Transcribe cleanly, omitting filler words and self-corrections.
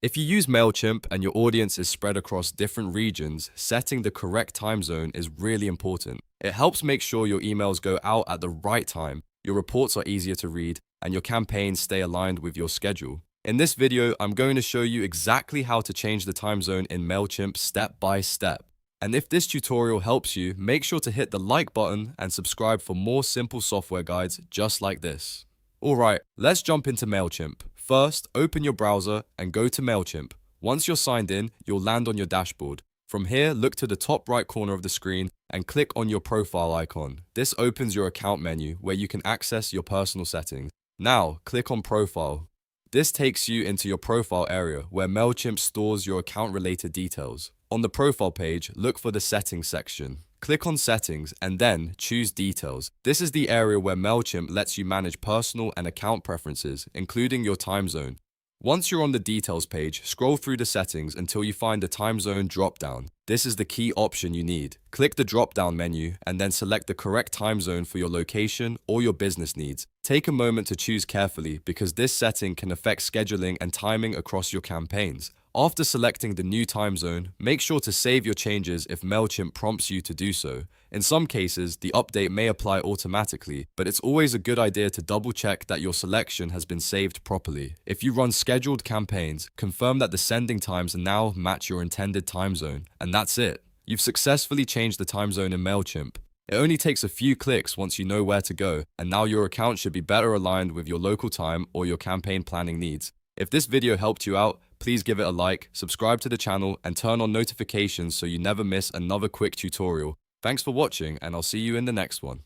If you use Mailchimp and your audience is spread across different regions, setting the correct time zone is really important. It helps make sure your emails go out at the right time, your reports are easier to read, and your campaigns stay aligned with your schedule. In this video, I'm going to show you exactly how to change the time zone in Mailchimp step by step. And if this tutorial helps you, make sure to hit the like button and subscribe for more simple software guides just like this. Alright, let's jump into Mailchimp. First, open your browser and go to Mailchimp. Once you're signed in, you'll land on your dashboard. From here, look to the top right corner of the screen and click on your profile icon. This opens your account menu where you can access your personal settings. Now, click on Profile. This takes you into your profile area where Mailchimp stores your account-related details. On the profile page, look for the Settings section. Click on Settings and then choose Details. This is the area where Mailchimp lets you manage personal and account preferences, including your time zone. Once you're on the Details page, scroll through the settings until you find the Time Zone dropdown. This is the key option you need. Click the drop-down menu and then select the correct time zone for your location or your business needs. Take a moment to choose carefully because this setting can affect scheduling and timing across your campaigns. After selecting the new time zone, make sure to save your changes if Mailchimp prompts you to do so. In some cases, the update may apply automatically, but it's always a good idea to double check that your selection has been saved properly. If you run scheduled campaigns, confirm that the sending times now match your intended time zone, and that's it. You've successfully changed the time zone in Mailchimp. It only takes a few clicks once you know where to go, and now your account should be better aligned with your local time or your campaign planning needs. If this video helped you out, please give it a like, subscribe to the channel, and turn on notifications so you never miss another quick tutorial. Thanks for watching, and I'll see you in the next one.